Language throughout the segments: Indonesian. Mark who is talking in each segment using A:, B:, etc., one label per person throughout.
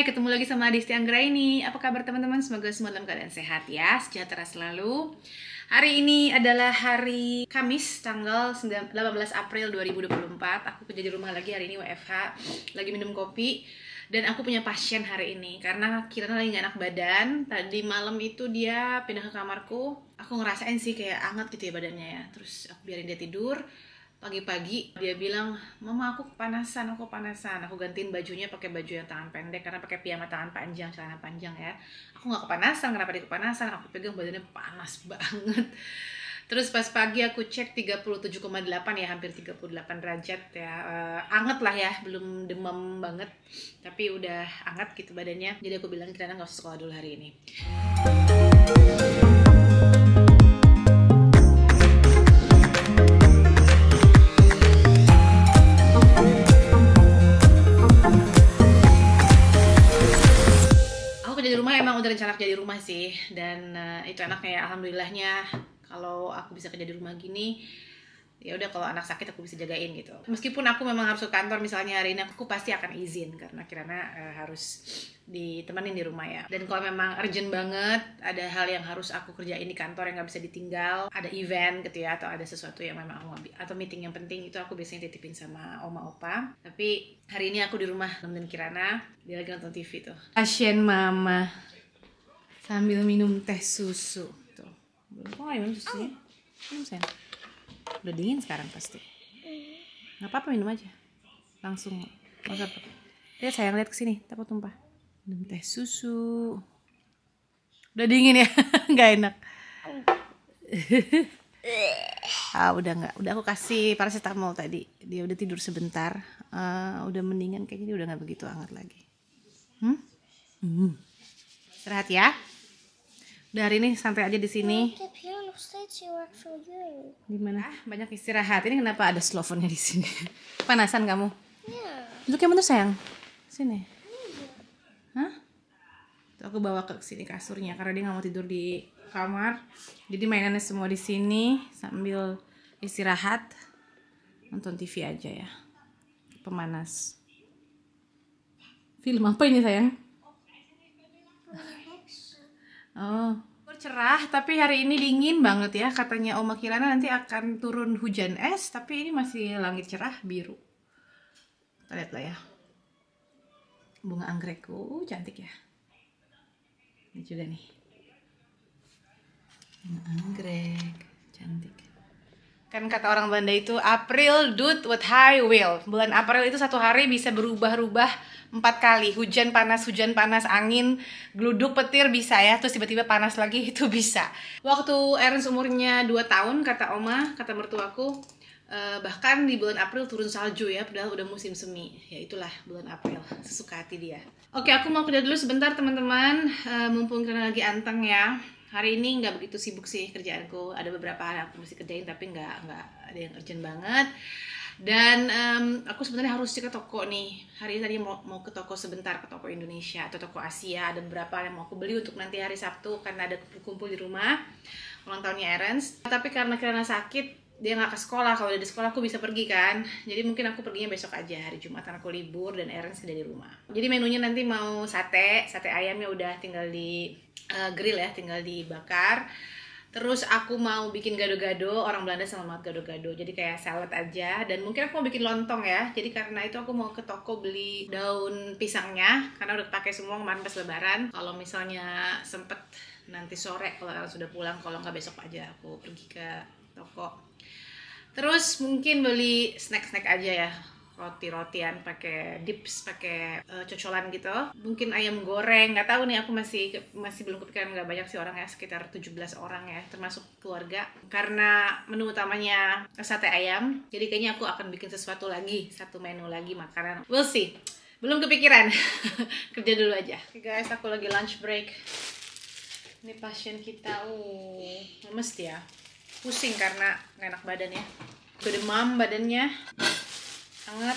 A: Hai, ketemu lagi sama Adisti Anggraini. Apa kabar teman-teman? Semoga semua dalam keadaan sehat ya, sejahtera selalu. Hari ini adalah hari Kamis, tanggal 18 April 2024. Aku kerja di rumah lagi hari ini, WFH. Lagi minum kopi. Dan aku punya pasien hari ini, karena Kirana lagi gak enak badan. Tadi malam itu dia pindah ke kamarku. Aku ngerasain sih kayak anget gitu ya badannya ya. Terus aku biarin dia tidur. Pagi-pagi dia bilang, "Mama, aku kepanasan, aku kepanasan." Aku gantiin bajunya pakai baju yang tangan pendek karena pakai piyama tangan panjang, celana panjang ya. Aku nggak kepanasan, kenapa dia kepanasan? Aku pegang badannya panas banget. Terus pas pagi aku cek 37,8 ya, hampir 38 derajat ya. Anget lah ya, belum demam banget, tapi udah anget gitu badannya. Jadi aku bilang, "Kirana nggak usah sekolah dulu hari ini." Di rumah emang udah rencana kerja di rumah sih, dan itu enaknya ya, alhamdulillahnya kalau aku bisa kerja di rumah gini. Ya udah, kalau anak sakit aku bisa jagain gitu. Meskipun aku memang harus ke kantor misalnya hari ini, aku pasti akan izin karena Kirana harus ditemenin di rumah ya. Dan kalau memang urgent banget, ada hal yang harus aku kerjain di kantor yang nggak bisa ditinggal, ada event gitu ya, atau ada sesuatu yang memang atau meeting yang penting, itu aku biasanya titipin sama oma opa. Tapi hari ini aku di rumah nemenin Kirana, dia lagi nonton TV tuh. Pasien mama sambil minum teh susu tuh. Kok nggak minum susunya? Minum sayang. Udah dingin sekarang pasti. Nggak apa-apa, minum aja. Langsung. Nggak apa-apa. Lihat sayang, lihat kesini. Takut tumpah. Minum teh susu. Udah dingin ya? Nggak enak. Udah nggak. Udah aku kasih paracetamol tadi. Dia udah tidur sebentar. Udah mendingan. Kayaknya dia udah nggak begitu hangat lagi. Istirahat ya. Udah hari ini santai aja di sini. Gimana? Banyak istirahat. Ini kenapa ada slow-phone-nya di sini? Panasan kamu? Duduk yang bener sayang. Sini. Hah? Tuh, aku bawa ke sini kasurnya karena dia nggak mau tidur di kamar. Jadi mainannya semua di sini sambil istirahat. Nonton TV aja ya. Pemanas. Film apa ini sayang? Oh, cerah, tapi hari ini dingin banget ya. Katanya Oma Kirana nanti akan turun hujan es, tapi ini masih langit cerah biru. Kita lihat lah ya. Bunga anggrekku cantik ya. Ini juga nih. Bunga anggrek cantik. Kan kata orang Belanda itu, April doet wat hij wil. Bulan April itu satu hari bisa berubah-ubah 4 kali. Hujan panas, angin, gluduk, petir bisa ya. Terus tiba-tiba panas lagi, itu bisa. Waktu Ernst umurnya 2 tahun, kata Oma, kata mertuaku, bahkan di bulan April turun salju ya, padahal udah musim semi. Ya itulah bulan April, sesuka hati dia. Oke, aku mau kerja dulu sebentar teman-teman. Mumpung karena lagi anteng ya. Hari ini nggak begitu sibuk sih kerjaanku. Ada beberapa hal yang aku mesti kerjain, tapi nggak ada yang urgent banget. Dan aku sebenarnya harus ke toko nih. Hari ini tadi mau ke toko sebentar, ke toko Indonesia atau toko Asia. Ada beberapa yang mau aku beli untuk nanti hari Sabtu karena ada kumpul-kumpul di rumah ulang tahunnya Ernst. Tapi karena sakit, dia nggak ke sekolah. Kalau dia di sekolah aku bisa pergi kan. Jadi mungkin aku perginya besok aja, hari Jumat karena aku libur dan Ernst ada di rumah. Jadi menunya nanti mau sate ayamnya udah tinggal di grill ya, tinggal dibakar. Terus aku mau bikin gado-gado, orang Belanda sama banget gado-gado. Jadi kayak salad aja, dan mungkin aku mau bikin lontong ya. Jadi karena itu aku mau ke toko beli daun pisangnya karena udah pakai semua kemarin pas lebaran. Kalau misalnya sempet nanti sore kalau sudah pulang, kalau nggak besok aja aku pergi ke toko. Terus mungkin beli snack-snack aja ya. Roti-rotian pakai dips, pakai cocolan gitu. Mungkin ayam goreng, nggak tahu nih, aku masih belum kepikiran. Nggak banyak sih orang ya, sekitar 17 orang ya, termasuk keluarga. Karena menu utamanya sate ayam, jadi kayaknya aku akan bikin sesuatu lagi, satu menu lagi makanan. We'll see. Belum kepikiran. Kerja dulu aja. Oke guys, aku lagi lunch break. Ini pasien kita, lemes dia. Pusing karena nggak enak badan ya. Demam badannya. Hangat.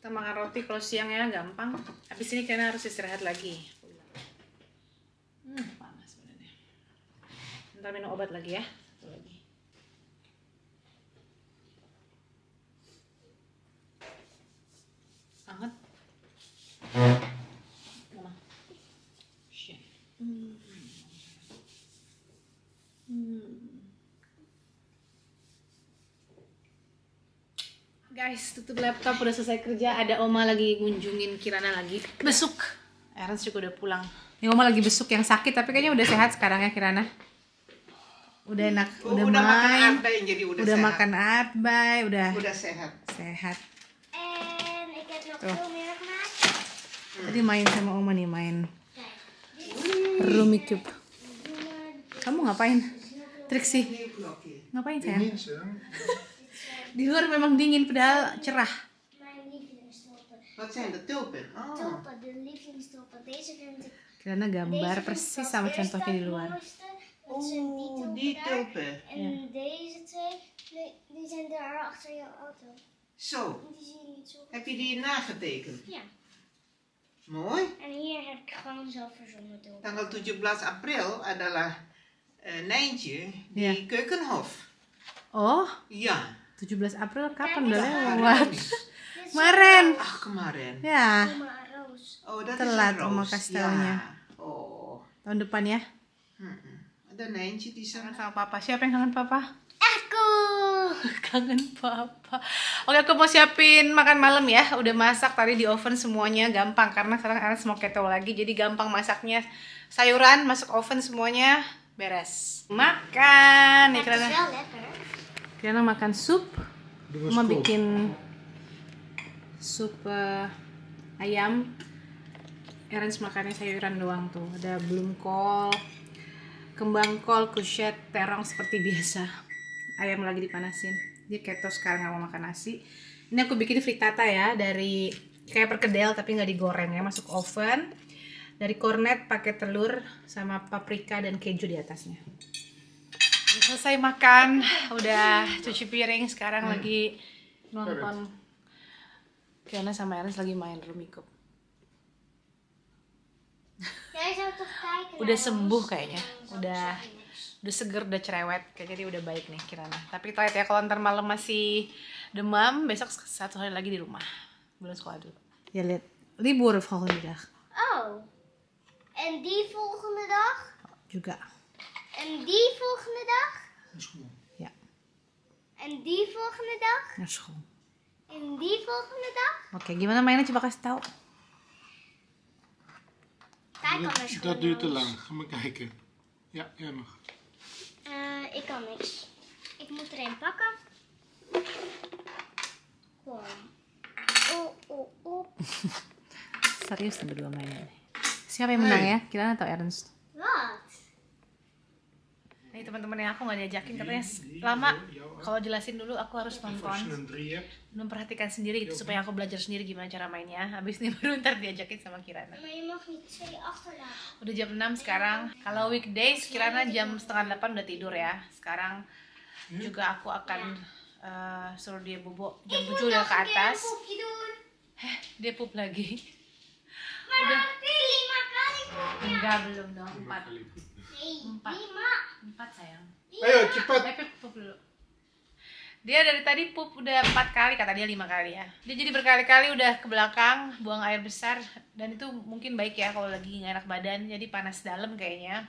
A: Kita makan roti kalau siang ya, gampang. Habis ini kayaknya harus istirahat lagi. Panas badannya. Ntar minum obat lagi ya. Satu lagi. Hangat. guys, tutup laptop, udah selesai kerja. Ada Oma lagi ngunjungin Kirana lagi. Besuk. Aaron juga udah pulang. Ini Oma lagi besuk yang sakit, tapi kayaknya udah sehat sekarang ya Kirana. Udah enak, udah main.
B: Makan arbei, jadi udah sehat.
A: Makan arbei, udah
B: sehat.
A: Sehat.
C: En ik heb nog
A: Tuh.
C: veel meer gemaakt.
A: Tadi main sama Oma nih, main Rubik's Cube. Kamu ngapain? Triksi. Ngapain sayang? Di luar memang dingin padahal cerah.
C: Mijn lievelingsstolpen.
B: Wat zijn de tulpen? Oh.
C: Tulpen, de lievelingsstolpen. Deze vind ik.
A: Karena gambar
C: Deze vind ik
A: persis
C: als
A: sama
C: eerste
A: contohnya di
C: het
A: luar.
C: mooiste. Dat zijn
B: Die
C: daar.
B: tulpen.
C: En deze twee, die zijn daar achter jouw auto.
B: Zo.
C: Die zie je niet zo goed.
B: Heb je die nagetekend?
C: Ja.
B: Mooi.
C: En hier heb ik gewoon zelf verzonnen tulpen.
B: Tanggal 17 April adalah Nijntje di
A: Ja.
B: Keukenhof.
A: Oh,
B: Ja.
A: 17 April kapan
C: Kijk,
A: udah
C: ini
A: lewat?
B: Kamis.
A: Kemarin.
B: Ach, kemarin.
A: Ya,
C: Oma Roos.
B: Oh, dat
A: Telat,
B: is een
A: Oma
B: roos.
A: kasih taunya.
B: Ja. Oh.
A: tahun depan ya.
B: Ada Nijntje di sana.
A: Kangen sama papa. Siapa yang kangen papa?
C: Aku.
A: Kangen papa. Oke, aku mau siapin makan malam ya. Udah masak tadi di oven semuanya, gampang karena sekarang Aaron mau keto lagi, jadi gampang masaknya. Sayuran masuk oven semuanya, beres. Makan. Nih
C: Het is
A: Kirana.
C: wel lekker.
A: Kirana makan sup. Mama bikin sup ayam. Aaron makannya sayuran doang tuh. Ada bloemkool, kembang kol, kuset, terong seperti biasa. Ayam lagi dipanasin. Dia keto sekarang nggak mau makan nasi. Ini aku bikin frittata ya, dari kayak perkedel tapi nggak digoreng ya, masuk oven. Dari kornet pakai telur sama paprika dan keju di atasnya. Selesai makan, udah cuci piring, sekarang lagi nonton. Kiana sama Ernst lagi main Rubik's Cube.
C: Jij zou toch kijken
A: Udah
C: naar
A: sembuh
C: ons?
A: kayaknya,
C: Dan
A: udah seger, udah cerewet, kayak jadi udah baik nih Kirana. Tapi kita lihat ya, kalau ntar malam masih demam, besok 1 hari lagi di rumah, belum sekolah dulu. Ya lihat, libur volgende dag
C: Oh. En die volgende dag?
A: juga.
C: En die volgende dag?
A: Ya,
C: En die volgende dag?
A: naar school.
C: En die volgende dag?
A: Oke, gimana mainnya coba kasih tahu.
C: Kijk al naar school.
D: Dat duurt te lang. Ga maar kijken. Ja, jij mag.
C: Ik kan niks. Ik moet er een pakken. Kom. Oh.
A: Serius nih berdua mainnya nih. Siapa yang menang ya? Kirana atau Ernst?
C: Wat?
A: Nih teman-teman yang aku nggak diajakin, katanya lama. Kalau jelasin dulu aku harus
D: Als je
A: nonton,
D: een 3 hebt,
A: memperhatikan sendiri gitu, supaya aku belajar sendiri gimana cara mainnya. Habis ini baru ntar diajakin sama Kirana.
C: Maar je mag niet 2 achterlaten.
A: Udah jam 6 sekarang. Kalau weekdays Kirana jam setengah 8 udah tidur ya. Sekarang juga aku akan suruh dia bobo jam 7 udah ke atas.
C: poepje doen.
A: Dia pup lagi.
C: Maar dan heb je 5 kali poepje.
A: Enggak, belum dong. 4
C: Nee,
A: 4
C: 5.
A: sayang.
D: ayo cepat.
A: Pepe pup dulu. Dia dari tadi pup udah 4 kali, kata dia 5 kali ya. Dia jadi berkali-kali udah ke belakang buang air besar, dan itu mungkin baik ya kalau lagi nggak enak badan, jadi panas dalam kayaknya.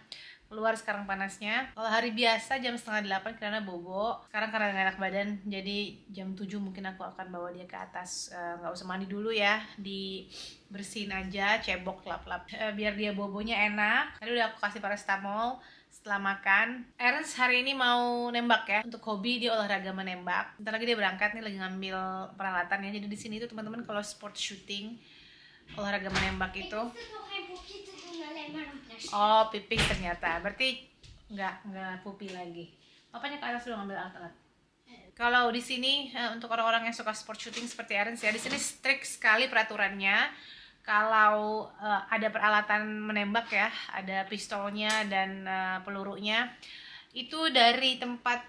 A: Keluar sekarang panasnya. Kalau hari biasa jam setengah 8 karena bobo. Sekarang karena nggak enak badan, jadi jam 7 mungkin aku akan bawa dia ke atas. Nggak usah mandi dulu ya, dibersihin aja, cebok lap-lap, biar dia bobonya enak. Tadi udah aku kasih paracetamol. Setelah makan, Ernst hari ini mau nembak ya. Untuk hobi dia olahraga menembak. Bentar lagi dia berangkat nih, lagi ngambil peralatannya. Jadi di sini tuh teman-teman kalau sport shooting, olahraga menembak itu.
C: Ik hoef nog geen poepje te doen, alleen maar een plastic.
A: Oh, pipis ternyata. Berarti nggak pupi lagi. Papanya ke atas dulu ngambil alat-alat. Kalau di sini untuk orang-orang yang suka sport shooting seperti Ernst ya, di sini strict sekali peraturannya. Kalau ada peralatan menembak ya, ada pistolnya dan pelurunya, itu dari tempat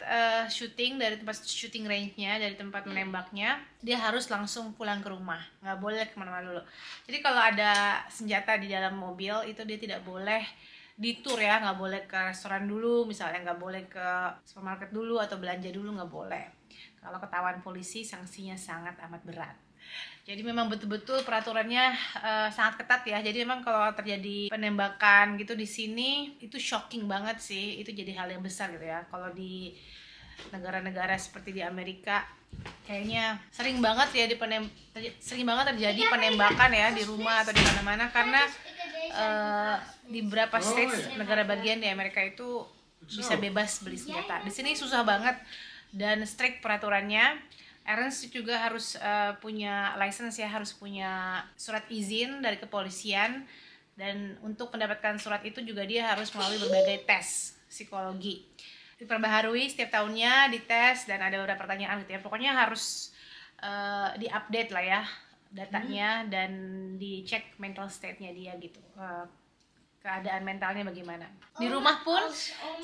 A: shooting, dari tempat shooting range-nya, dari tempat menembaknya, dia harus langsung pulang ke rumah, nggak boleh kemana-mana dulu. Jadi kalau ada senjata di dalam mobil, itu dia tidak boleh di tour ya, nggak boleh ke restoran dulu, misalnya nggak boleh ke supermarket dulu atau belanja dulu, nggak boleh. Kalau ketahuan polisi, sanksinya sangat amat berat. Jadi memang betul-betul peraturannya sangat ketat ya. Jadi memang kalau terjadi penembakan gitu di sini itu shocking banget sih. Itu jadi hal yang besar gitu ya. Kalau di negara-negara seperti di Amerika kayaknya sering banget ya sering banget terjadi penembakan ya di rumah atau di mana-mana, karena di beberapa states negara bagian di Amerika itu bisa bebas beli senjata. Di sini susah banget dan strict peraturannya. Ernst juga harus punya license ya, harus punya surat izin dari kepolisian, dan untuk mendapatkan surat itu juga dia harus melalui berbagai tes psikologi. Diperbaharui setiap tahunnya, dites, dan ada beberapa pertanyaan gitu ya. Pokoknya harus diupdate lah ya datanya, dan dicek mental state-nya dia gitu, keadaan mentalnya bagaimana. Di rumah pun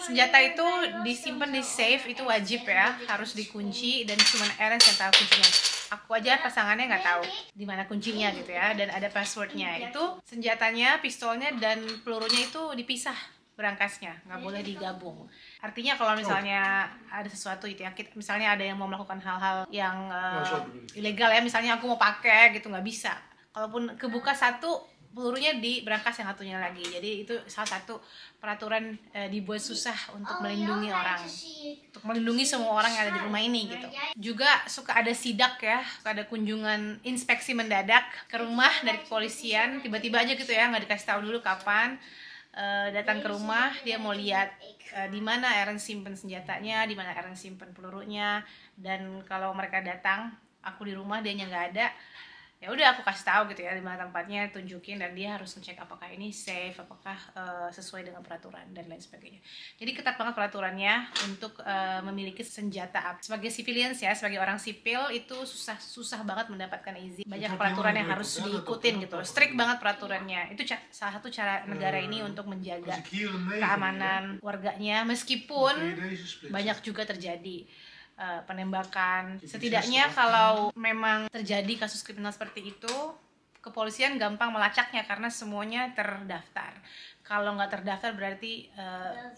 A: senjata itu disimpan di safe, itu wajib ya, harus dikunci, dan cuma Ernst yang tahu kuncinya. Aku aja pasangannya nggak tahu di mana kuncinya gitu ya, dan ada passwordnya. Itu senjatanya, pistolnya dan pelurunya itu dipisah berangkasnya, nggak boleh digabung. Artinya kalau misalnya ada sesuatu itu ya, misalnya ada yang mau melakukan hal-hal yang ilegal ya, misalnya aku mau pakai gitu, nggak bisa. Kalaupun kebuka satu, pelurunya di berangkas yang satunya lagi. Jadi itu salah satu peraturan dibuat susah untuk melindungi orang, untuk melindungi semua orang yang ada di rumah ini gitu. Juga suka ada sidak ya, suka ada kunjungan inspeksi mendadak ke rumah dari kepolisian, tiba-tiba aja gitu ya, nggak dikasih tahu dulu kapan. Datang ke rumah, dia mau lihat di mana Ernst simpen senjatanya, di mana Ernst simpen pelurunya, dan kalau mereka datang, aku di rumah, dianya nggak ada, ya udah aku kasih tahu gitu ya di mana tempatnya, tunjukin, dan dia harus ngecek apakah ini safe, apakah sesuai dengan peraturan dan lain sebagainya. Jadi ketat banget peraturannya untuk memiliki senjata api. Sebagai civilians ya, sebagai orang sipil itu susah banget mendapatkan izin. Banyak peraturan yang harus diikutin gitu, strict banget peraturannya. Itu salah satu cara negara ini untuk menjaga keamanan warganya, meskipun banyak juga terjadi penembakan. Setidaknya kalau memang terjadi kasus kriminal seperti itu, kepolisian gampang melacaknya karena semuanya terdaftar. Kalau nggak terdaftar berarti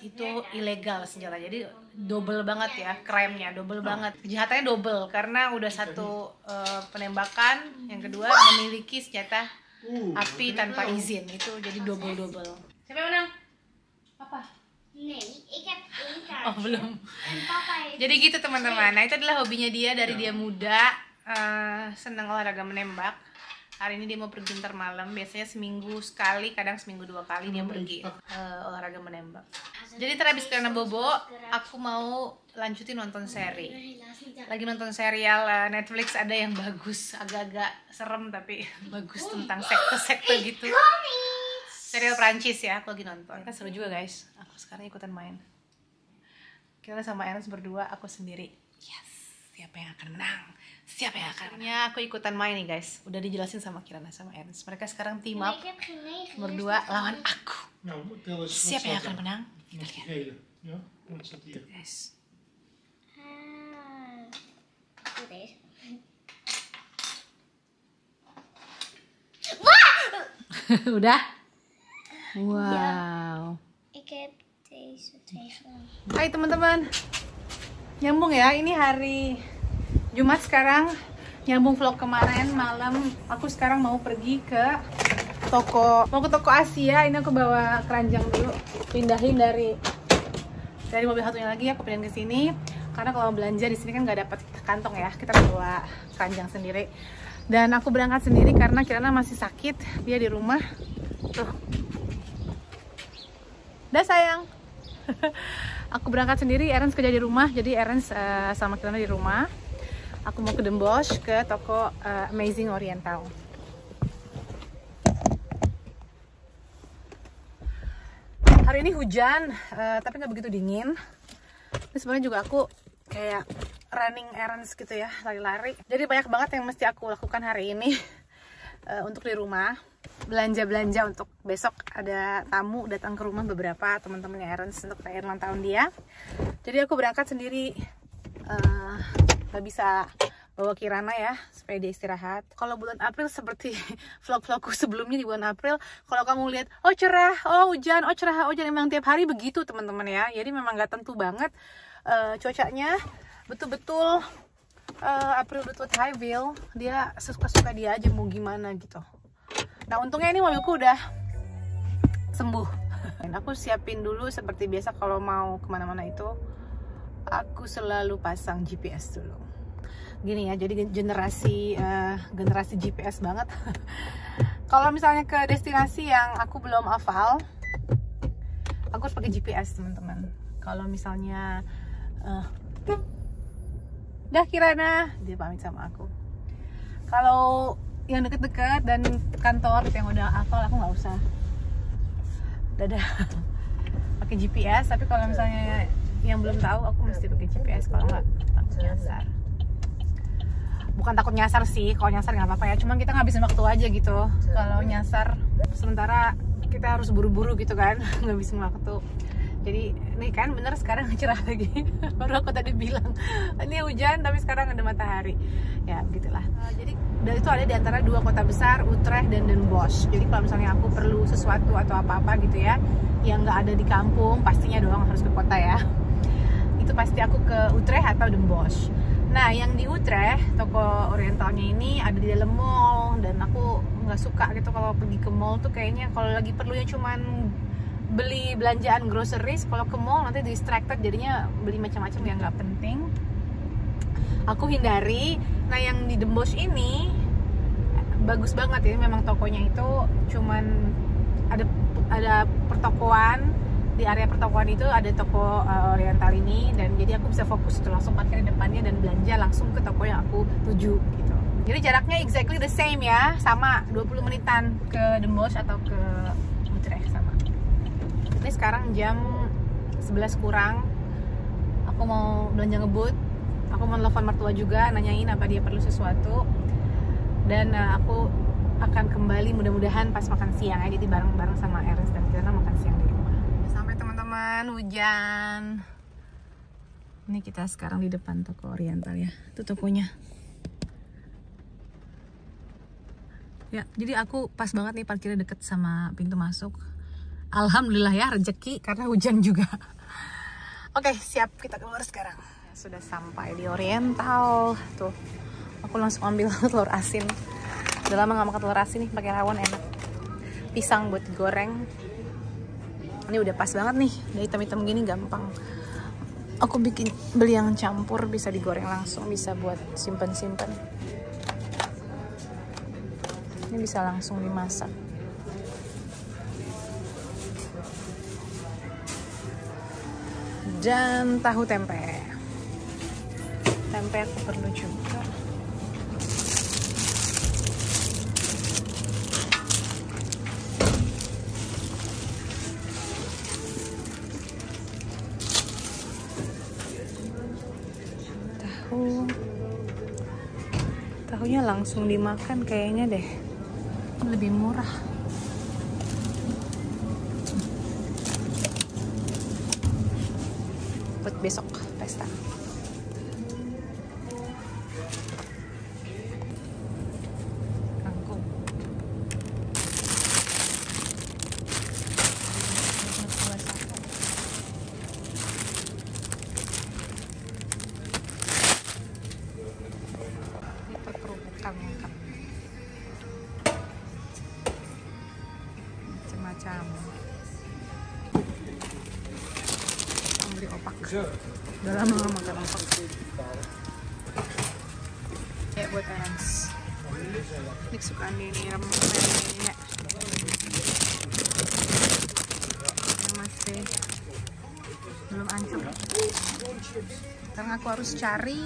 A: itu ilegal senjata. Jadi double banget ya, crime-nya double banget, kejahatannya double karena udah satu penembakan, yang kedua memiliki senjata api tanpa izin, itu jadi double. Siapa yang menang? Apa?
C: Nee, ik heb één kaartje.
A: Oh belum.
C: En papa heeft...
A: Jadi gitu teman-teman. Nah itu adalah hobinya dia dari dia muda, senang olahraga menembak. Hari ini dia mau pergi ntar malam. Biasanya seminggu sekali, kadang seminggu 2 kali dia pergi olahraga menembak. Jadi ntar habis karena bobo, aku mau lanjutin nonton seri. Lagi nonton serial Netflix, ada yang bagus, agak-agak serem tapi bagus, tentang sekte-sekte gitu. Serial Prancis ya, aku lagi nonton. Kan seru juga guys. Aku sekarang ikutan main. Kita sama Ernst berdua, aku sendiri. Yes, siapa yang akan menang? Siapa yang akan menang? Aku ikutan main nih guys. Udah dijelasin sama Kirana sama Ernst. Mereka sekarang team up berdua lawan aku. Siapa yang akan menang? Kita lihat. Yes. Udah? Wow.
C: Ik heb deze twee gedaan.
A: Hai teman-teman, nyambung ya, ini hari Jumat sekarang, nyambung vlog kemarin malam. Aku sekarang mau pergi ke toko, mau ke toko Asia. Ini aku bawa keranjang dulu, pindahin dari mobil satunya lagi, aku pindahin ke sini. Karena kalau belanja di sini kan nggak dapat kantong ya, kita bawa keranjang sendiri. Dan aku berangkat sendiri karena Kirana masih sakit, dia di rumah. Tuh. Dah sayang. Aku berangkat sendiri, Ernst kerja di rumah, jadi Ernst sama Kirana di rumah. Aku mau ke Den Bosch, ke toko Amazing Oriental. Hari ini hujan, tapi nggak begitu dingin. Ini sebenarnya juga aku kayak running errands gitu ya, lari-lari. Jadi banyak banget yang mesti aku lakukan hari ini untuk di rumah. Belanja-belanja untuk besok, ada tamu datang ke rumah, beberapa teman-temannya Ernst untuk perayaan ulang tahun dia. Jadi aku berangkat sendiri, gak bisa bawa Kirana ya, supaya dia istirahat. Kalau bulan April seperti vlog-vlogku sebelumnya di bulan April, kalau kamu lihat oh cerah, oh hujan, oh cerah, oh hujan, memang tiap hari begitu teman-teman ya. Jadi memang gak tentu banget cuacanya, betul-betul April Dut with High Wheel, dia suka-suka dia aja mau gimana gitu. Nah untungnya ini mobilku udah sembuh. Dan aku siapin dulu seperti biasa kalau mau kemana-mana itu aku selalu pasang GPS dulu. Gini ya, jadi generasi GPS banget. Kalau misalnya ke destinasi yang aku belum hafal, aku harus pakai GPS teman-teman. Kalau misalnya dah Kirana, dia pamit sama aku. Kalau yang deket-deket dan kantor yang udah hafal, aku nggak usah. Dadah pakai GPS. Tapi kalau misalnya yang belum tahu, aku mesti pakai GPS. Kalau nggak takut nyasar. Bukan takut nyasar sih, kalau nyasar nggak apa-apa ya. Cuman kita ngabisin waktu aja gitu. Kalau nyasar, sementara kita harus buru-buru gitu kan, ngabisin waktu. Jadi nih kan bener sekarang cerah lagi. Baru aku tadi bilang ini hujan tapi sekarang ada matahari. Ya begitulah. Jadi itu ada di antara dua kota besar, Utrecht dan Den Bosch. Jadi kalau misalnya aku perlu sesuatu atau apa-apa gitu ya, yang nggak ada di kampung, pastinya doang harus ke kota ya. Itu pasti aku ke Utrecht atau Den Bosch. Nah yang di Utrecht, toko orientalnya ini ada di dalam mall, dan aku nggak suka gitu kalau pergi ke mall tuh. Kayaknya kalau lagi perlunya cuman beli belanjaan groceries, kalau ke mall nanti distracted, jadinya beli macam-macam yang nggak penting, aku hindari. Nah yang di Den Bosch ini bagus banget ya, memang tokonya itu cuman ada pertokoan. Di area pertokoan itu ada toko oriental ini, dan jadi aku bisa fokus itu, langsung parkir di depannya dan belanja langsung ke toko yang aku tuju gitu. Jadi jaraknya exactly the same ya, sama 20 menitan ke Den Bosch atau ke Utrecht sama. Ini sekarang jam 11 kurang. Aku mau belanja ngebut. Aku mau telepon mertua juga, nanyain apa dia perlu sesuatu. Dan aku akan kembali mudah-mudahan pas makan siang ya. Jadi bareng-bareng sama Ernst dan Kirana makan siang di rumah. Sampai teman-teman, hujan. Ini kita sekarang di depan toko oriental ya. Itu tokonya. Ya, jadi aku pas banget nih parkirnya deket sama pintu masuk. Alhamdulillah ya, rezeki karena hujan juga. Oke, siap, kita keluar sekarang. Sudah sampai di Oriental. Tuh, aku langsung ambil telur asin. Udah lama gak makan telur asin nih, pakai rawon enak. Pisang buat digoreng. Ini udah pas banget nih, udah hitam-hitam gini gampang. Aku beli yang campur, bisa digoreng langsung, bisa buat simpen-simpen. Ini bisa langsung dimasak. Dan tahu tempe. Tempe aku perlu juga. Tahunya langsung dimakan kayaknya deh. Lebih murah. Buat besok pesta. Kangkung. Ini perkerubukan lengkap. Macam-macam. Beli opak. Udah lama gak makan opak. Ya buat Ernst. Ini kesukaan dia nih, remek. Ini masih belum hancur. Sekarang aku harus cari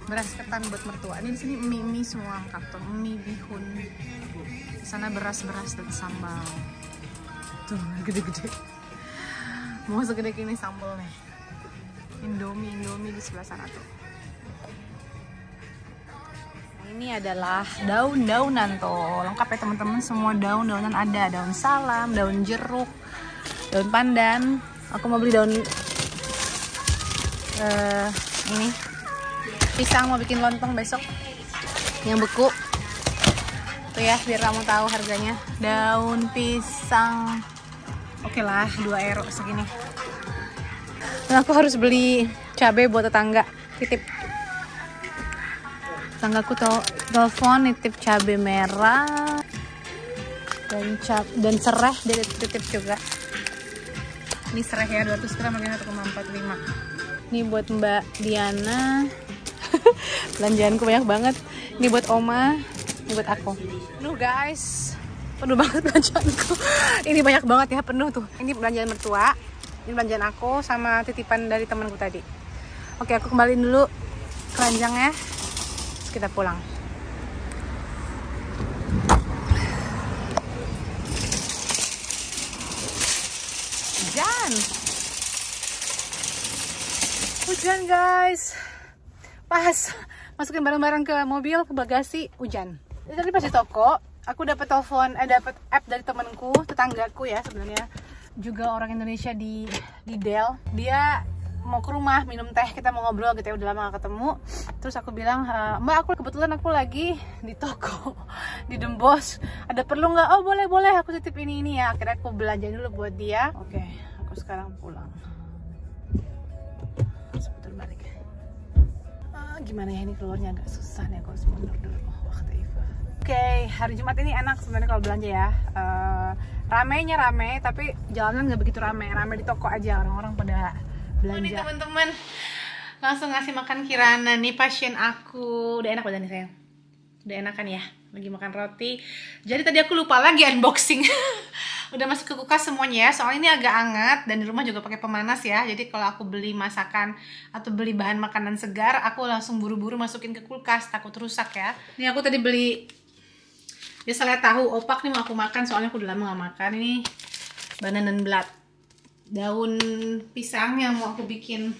A: beras ketan buat mertua. Ini di sini mie semua lengkap tuh, mie bihun. Di sana beras dan sambal. Tuh gede-gede. Mau segede gini sambal nih. Indomie di sebelah sana tuh. Ini adalah daun-daunan tuh, lengkap ya teman-teman, semua daun-daunan ada. Daun salam, daun jeruk, daun pandan. Aku mau beli daun ini pisang, mau bikin lontong besok yang beku tuh ya, biar kamu tahu harganya. Daun pisang oke lah, 2 euro segini. Dan aku harus beli cabai buat tetangga, titip. Tetanggaku telepon nitip cabai merah dan serai, dia titip juga. Ini serai ya, 200 gram harganya 1,45. Ini buat Mbak Diana. Belanjaanku banyak banget. Ini buat Oma, ini buat aku. Penuh guys, penuh banget belanjaanku. Ini banyak banget ya, penuh tuh. Ini belanjaan mertua, ini belanjaan aku sama titipan dari temanku tadi. Oke, aku kembaliin dulu keranjangnya. Terus kita pulang. Hujan guys, pas masukin barang-barang ke mobil, ke bagasi, hujan. Jadi tadi pas di toko, aku dapat telepon, dapat app dari temenku, tetanggaku ya sebenarnya, juga orang Indonesia di Del. Dia mau ke rumah minum teh, kita mau ngobrol gitu ya, udah lama gak ketemu. Terus aku bilang, Mbak, aku kebetulan aku lagi di toko di Dembos, ada perlu nggak? Oh boleh, aku titip ini ya. Akhirnya aku belanja dulu buat dia. Oke, aku sekarang pulang. Sebentar balik. Gimana ya ini keluarnya, agak susah nih, aku harus mundur dulu waktu itu. Oke, hari Jumat ini enak sebenarnya kalau belanja ya. Ramenya rame, tapi jalanan nggak begitu rame di toko aja, orang-orang pada belanja. Nih teman-teman, langsung ngasih makan Kirana nih, pasien aku. Udah enak badannya sayang? Udah enak kan ya? Lagi makan roti. Jadi tadi aku lupa lagi unboxing. Udah masuk ke kulkas semuanya ya, soalnya ini agak hangat dan di rumah juga pakai pemanas ya. Jadi kalau aku beli masakan atau beli bahan makanan segar, aku langsung buru-buru masukin ke kulkas, takut rusak ya. Ini aku tadi beli, biasa lihat tahu opak nih mau aku makan, soalnya aku udah lama gak makan. Ini bananenblad, daun pisang yang mau aku bikin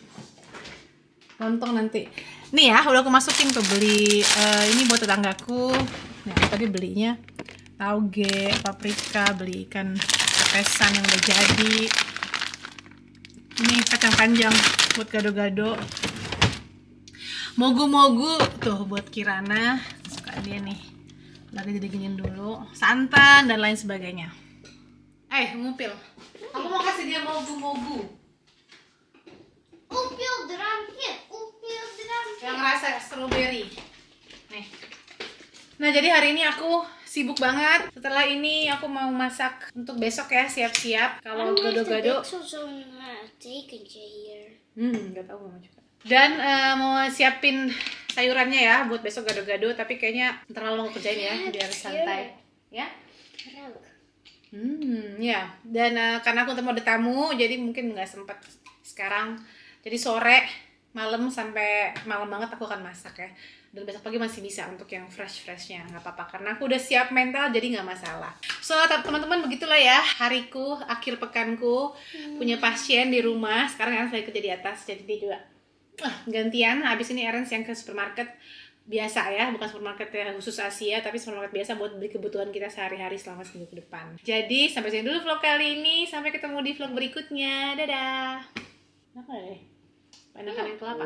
A: lontong nanti. Nih ya, udah aku masukin tuh, beli ini buat tetanggaku. Nah, aku tadi belinya tauge, paprika, beli ikan pepesan yang udah jadi. Ini kacang panjang buat gado-gado. Mogu-mogu tuh buat Kirana, suka dia nih. Lagi diginin dulu, santan dan lain sebagainya. Ngupil. Aku mau kasih dia mogu-mogu.
C: Upil drankje, upil drankje.
A: Yang rasa strawberry. Nih. Nah, jadi hari ini aku sibuk banget. Setelah ini aku mau masak untuk besok ya, siap-siap. Kalau gado-gado.
C: Zo'n tekentje hier.
A: Gak tahu mama juga. Dan mau siapin sayurannya ya buat besok gado-gado. Tapi kayaknya terlalu mau kerjain ya, biar santai. Ya?
C: Rook.
A: Ya. Dan karena aku mau ada tamu, jadi mungkin nggak sempat sekarang. Jadi sore, malam sampai malam banget aku akan masak ya. Dan besok pagi masih bisa untuk yang fresh-freshnya, nggak apa-apa karena aku udah siap mental, jadi nggak masalah. So teman-teman, begitulah ya hariku, akhir pekanku, punya pasien di rumah. Sekarang Ernst lagi kerja di atas, jadi dia juga gantian. Habis ini Ernst yang ke supermarket biasa ya, bukan supermarket ya khusus Asia, tapi supermarket biasa buat beli kebutuhan kita sehari-hari selama seminggu ke depan. Jadi sampai sini dulu vlog kali ini, sampai ketemu di vlog berikutnya. Dadah. Enak deh, enakan yang kelapa.